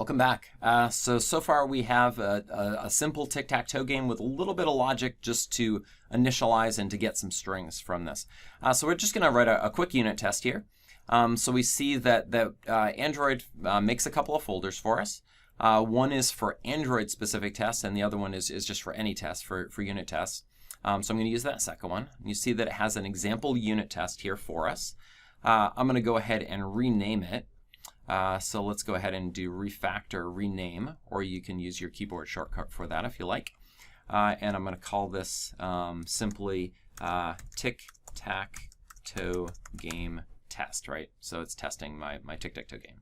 Welcome back. So far we have a simple tic-tac-toe game with a little bit of logic just to initialize and to get some strings from this. So we're just going to write a quick unit test here. So we see that Android makes a couple of folders for us. One is for Android specific tests and the other one is just for any test, for unit tests. So I'm going to use that second one. You see that it has an example unit test here for us. I'm going to go ahead and rename it. So let's go ahead and do Refactor rename, or you can use your keyboard shortcut for that if you like. And I'm going to call this simply TicTacToe game test, right? So it's testing my TicTacToe game.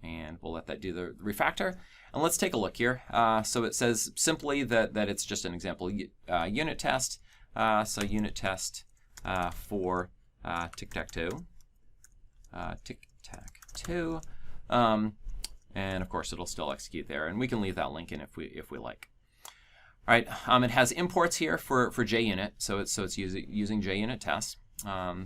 And we'll let that do the refactor. And let's take a look here. So it says simply that it's just an example unit test. So unit test for TicTacToe. TicTacToe, and of course it'll still execute there, and we can leave that link in if we like. All right, it has imports here for JUnit, so it's using JUnit tests.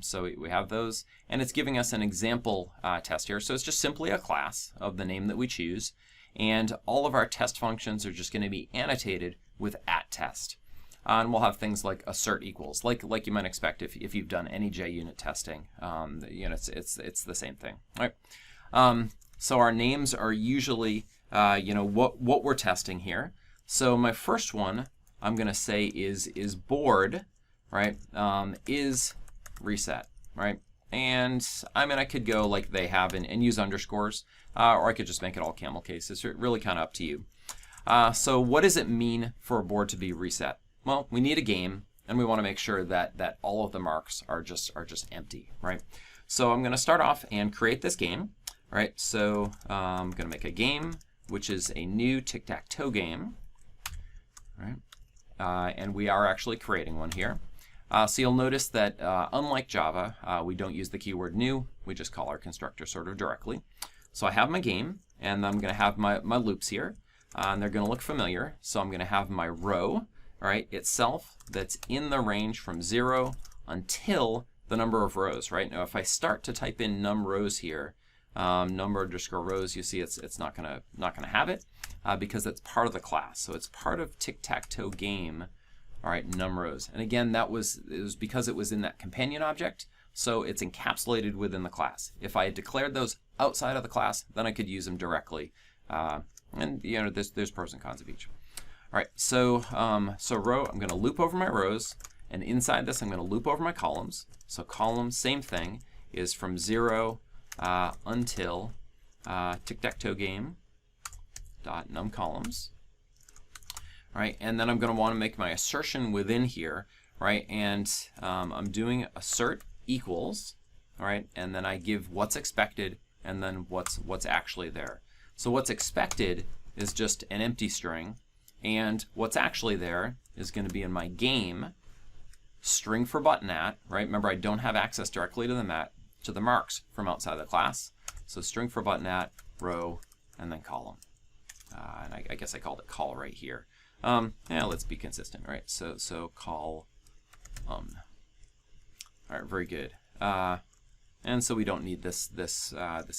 So we have those, and it's giving us an example test here. So it's just simply a class of the name that we choose, and all of our test functions are just going to be annotated with @test. And we'll have things like assert equals, like you might expect if you've done any JUnit testing. It's the same thing, right? So our names are usually what we're testing here. So my first one I'm going to say is board, right? Is reset, right? And I could go like they have and use underscores, or I could just make it all camel case. It's really kind of up to you. So what does it mean for a board to be reset? Well, we need a game, and we want to make sure that all of the marks are just empty, right? So I'm going to start off and create this game, right? So I'm going to make a game, which is a new tic-tac-toe game, right? And we are actually creating one here. So you'll notice that unlike Java, we don't use the keyword new. We just call our constructor sort of directly. So I have my game, and I'm going to have my loops here, and they're going to look familiar. So I'm going to have my row, right, itself that's in the range from 0 until the number of rows, right? Now if I start to type in num rows here, number underscore rows, you see it's not gonna have it because it's part of the class. So it's part of tic-tac-toe game, all right, num rows. And again, it was because it was in that companion object, so it's encapsulated within the class. If I had declared those outside of the class, then I could use them directly. And there's pros and cons of each. All right, so row, I'm going to loop over my rows, and inside this I'm going to loop over my columns. So columns, same thing, is from 0 until tic-tac-toe game dot num columns. All right, and then I'm going to want to make my assertion within here, right? And I'm doing assert equals, all right, and then I give what's expected and then what's actually there. So what's expected is just an empty string. And what's actually there is going to be in my game string for button at, right? Remember, I don't have access directly to the marks from outside the class. So string for button at, row, and then column. And I guess I called it call right here. Yeah, let's be consistent, right? So call. All right, very good. And so we don't need this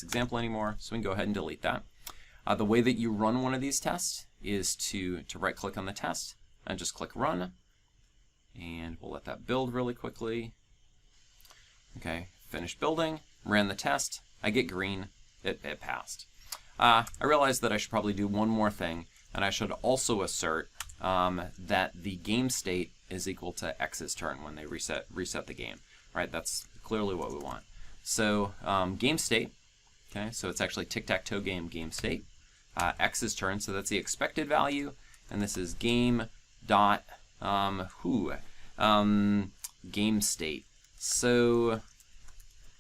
example anymore. So we can go ahead and delete that. The way that you run one of these tests is to right click on the test and just click run, and we'll let that build really quickly. Okay, finished building, ran the test, I get green, it passed. I realized that I should probably do one more thing, and I should also assert that the game state is equal to X's turn when they reset the game. Right, that's clearly what we want. So game state, okay, so it's actually tic-tac-toe game state. X's turn, so that's the expected value, and this is game dot game state. So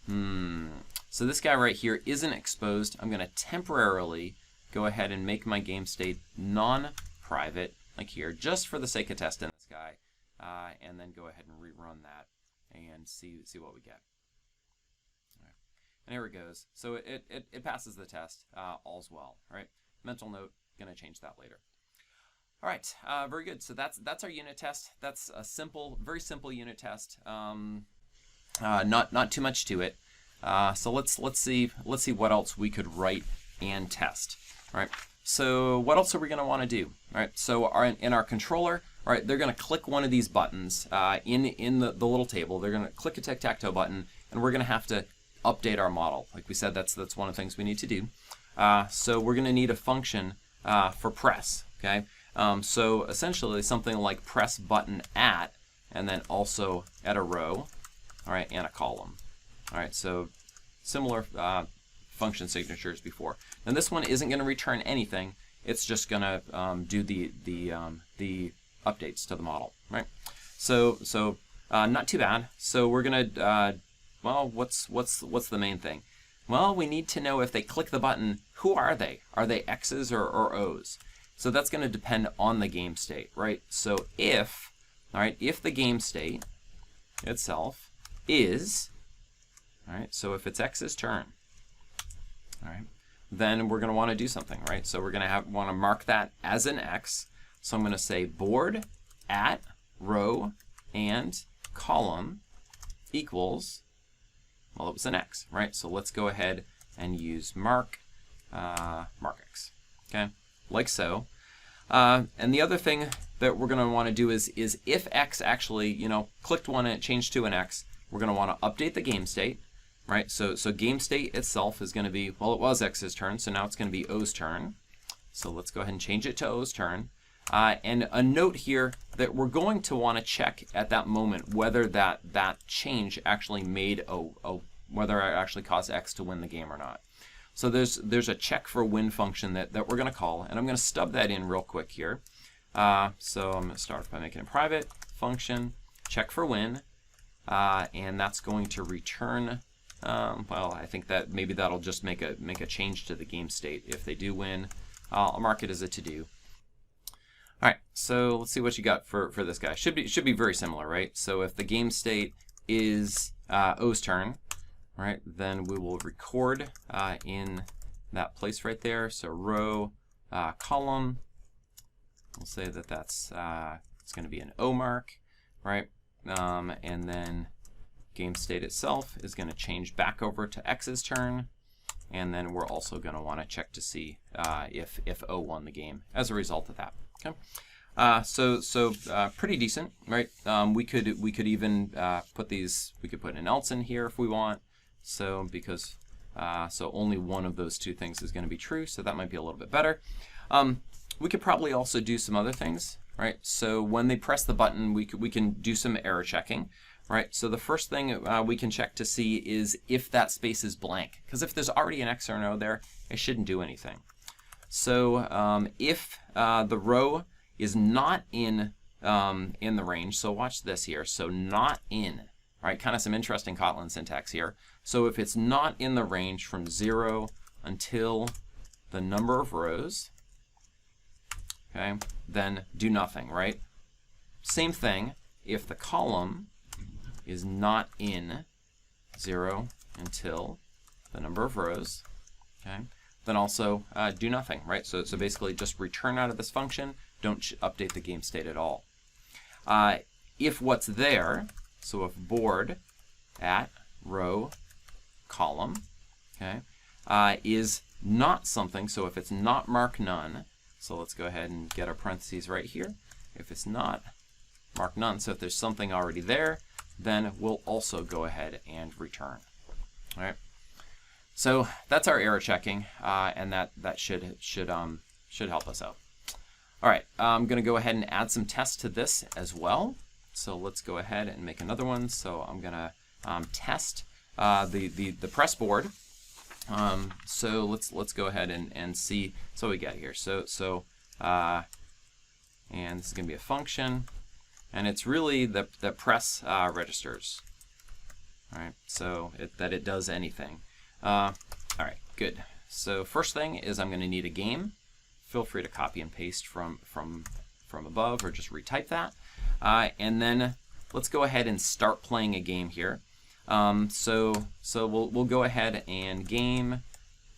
so this guy right here isn't exposed. I'm going to temporarily go ahead and make my game state non-private, like here, just for the sake of testing this guy, and then go ahead and rerun that and see what we get. All right. And here it goes. So it passes the test. All's well, right? Mental note, going to change that later. All right, very good. So that's our unit test. That's a very simple unit test. Not too much to it. So let's see what else we could write and test. All right. So what else are we going to want to do? All right. So in our controller, all right, they're going to click one of these buttons in the little table. They're going to click a TicTacToe button, and we're going to have to update our model. Like we said, that's one of the things we need to do. So we're going to need a function for press. Okay. So essentially something like press button at, and then also at a row, all right, and a column. All right. So similar function signatures before. And this one isn't going to return anything. It's just going to do the updates to the model, right? So not too bad. So we're going to well, what's the main thing? Well, we need to know if they click the button, who are they? Are they X's or O's? So that's going to depend on the game state, right? So if the game state itself is, all right, so if it's X's turn, all right, then we're going to want to do something, right? So we're going to want to mark that as an X. So I'm going to say board at row and column equals, well, it was an X, right? So let's go ahead and use mark X, okay, like so. And the other thing that we're going to want to do is if X actually, clicked one and it changed to an X, we're going to want to update the game state, right? So game state itself is going to be, well, it was X's turn, so now it's going to be O's turn. So let's go ahead and change it to O's turn. And a note here that we're going to want to check at that moment whether that change actually made whether it actually caused X to win the game or not. So there's a check for win function that we're going to call, and I'm going to stub that in real quick here. So I'm going to start by making a private function check for win, and that's going to return. Well, I think that maybe that'll just make a change to the game state. If they do win, I'll mark it as a to do. All right, so let's see what you got for this guy. Should be very similar, right? So if the game state is O's turn, right, then we will record in that place right there. So row, column. We'll say that that's it's going to be an O mark, right? And then game state itself is going to change back over to X's turn. And then we're also going to want to check to see if O won the game as a result of that. Okay, so pretty decent, right? We could even put these. We could put an else in here if we want. So because so only one of those two things is going to be true, so that might be a little bit better. We could probably also do some other things, right? So when they press the button, we can do some error checking. Right, so the first thing we can check to see is if that space is blank, because if there's already an X or an O there, it shouldn't do anything. So if the row is not in the range, so watch this here. So not in, right? Kind of some interesting Kotlin syntax here. So if it's not in the range from 0 until the number of rows, okay, then do nothing, right? Same thing if the column is not in 0 until the number of rows, okay, then also do nothing, right? So basically just return out of this function, don't update the game state at all. If what's there, so if board at row column, okay, is not something, so if it's not mark none, so let's go ahead and get our parentheses right here. If it's not mark none, so if there's something already there, then we'll also go ahead and return. All right. So that's our error checking, and that should help us out. All right. I'm going to go ahead and add some tests to this as well. So let's go ahead and make another one. So I'm going to test the press board. So let's go ahead and see. So we got here. And this is going to be a function. And it's really the press registers, all right, so that it does anything. All right, good. So first thing is I'm going to need a game. Feel free to copy and paste from above or just retype that. And then let's go ahead and start playing a game here. So we'll go ahead and game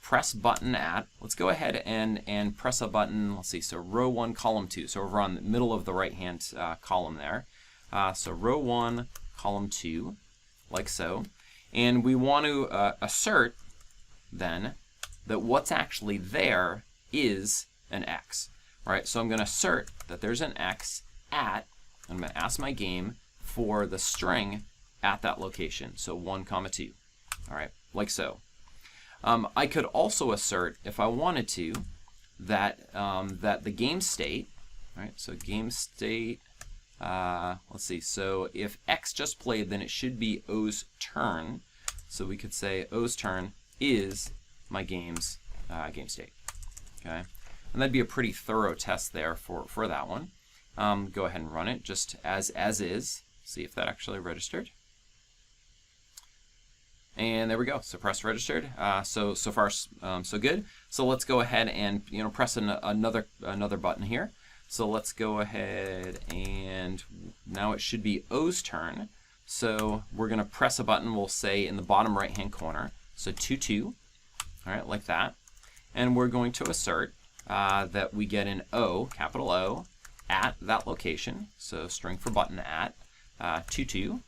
press button at. Let's go ahead and press a button. Let's see. So row 1, column 2. So over on the middle of the right-hand column there. So row 1, column 2, like so. And we want to assert then that what's actually there is an x, right? So I'm going to assert that there's an x at, I'm going to ask my game for the string at that location, so 1, 2, all right, like so. I could also assert, if I wanted to, that that the game state, right? So game state, let's see. So if X just played, then it should be O's turn. So we could say O's turn is my game's game state. Okay, and that'd be a pretty thorough test there for that one. Go ahead and run it just as is. See if that actually registered. And there we go. So press registered. So far so good. So let's go ahead and press another button here. So let's go ahead and now it should be O's turn. So we're going to press a button. We'll say in the bottom right hand corner. So 2 2. All right, like that. And we're going to assert that we get an O, capital O, at that location. So string for button at 2 2.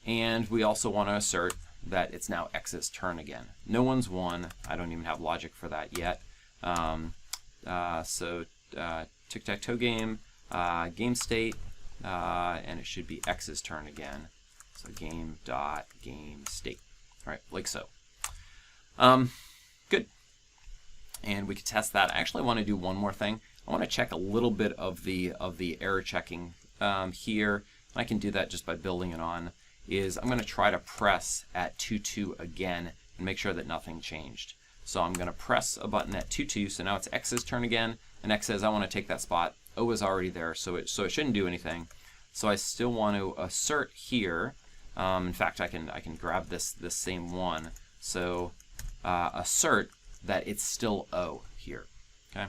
And we also want to assert that it's now X's turn again. No one's won. I don't even have logic for that yet. So TicTacToe game, game state, and it should be X's turn again. So game state. All right, like so. Good. And we could test that. I actually want to do one more thing. I want to check a little bit of the error checking here. I can do that just by building it on. I'm going to try to press at 2 2 again and make sure that nothing changed. So I'm going to press a button at 2 2. So now it's X's turn again, and X says I want to take that spot. O is already there, so it shouldn't do anything. So I still want to assert here. In fact, I can grab this same one. So assert that it's still O here. Okay.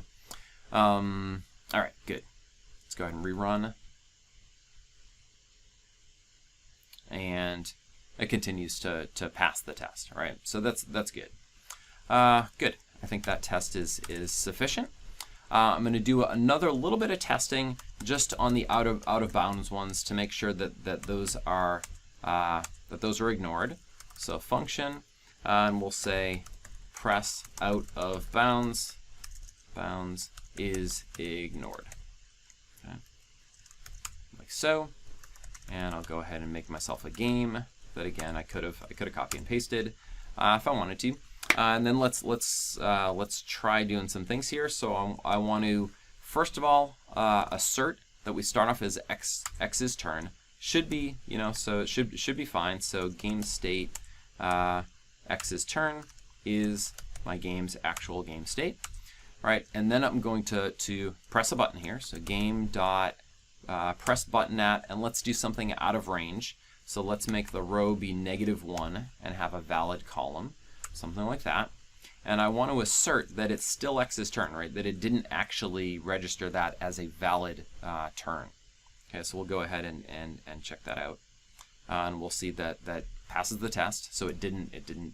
All right, good. Let's go ahead and rerun. And it continues to pass the test. All right, so that's good. Good. I think that test is sufficient. I'm going to do another little bit of testing just on the out of bounds ones to make sure that those are ignored. So function, and we'll say press out of bounds. Bounds is ignored. Okay. Like so. And I'll go ahead and make myself a game that again I could have copy and pasted if I wanted to. And then let's try doing some things here. So I want to first of all assert that we start off as X's turn. Should be so it should be fine. So game state X's turn is my game's actual game state. All right, and then I'm going to press a button here. So game dot press button at, and let's do something out of range. So let's make the row be -1 and have a valid column, something like that. And I want to assert that it's still X's turn, right? That it didn't actually register that as a valid turn. Okay, so we'll go ahead and check that out, and we'll see that passes the test. So it didn't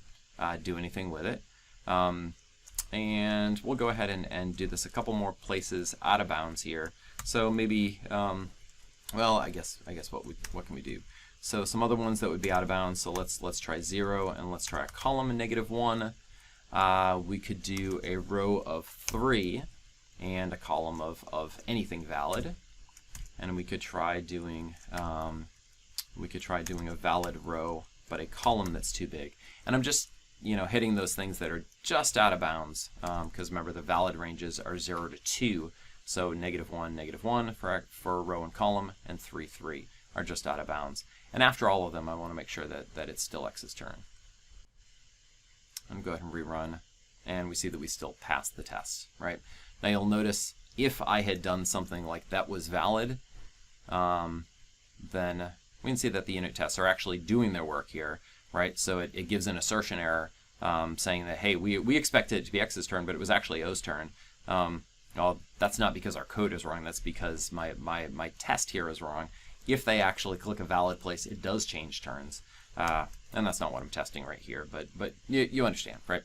do anything with it. And we'll go ahead and do this a couple more places out of bounds here. So maybe, well, I guess what can we do? So some other ones that would be out of bounds. So let's try 0, and let's try a column in -1. We could do a row of 3 and a column of anything valid, and we could try doing a valid row but a column that's too big. And I'm just hitting those things that are just out of bounds, because remember the valid ranges are 0 to 2. So -1, -1 for a row and column, and 3, 3 are just out of bounds. And after all of them, I want to make sure that it's still X's turn. I'm going to go ahead and rerun, and we see that we still passed the test, right? Now you'll notice if I had done something like that was valid, then we can see that the unit tests are actually doing their work here, right? So it gives an assertion error saying that, hey, we expected it to be X's turn, but it was actually O's turn. Well, that's not because our code is wrong. That's because my test here is wrong. If they actually click a valid place, it does change turns. And that's not what I'm testing right here, but you understand, right?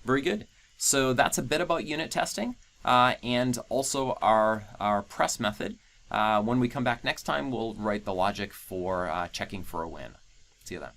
Very good. So that's a bit about unit testing and also our press method. When we come back next time, we'll write the logic for checking for a win. See you then.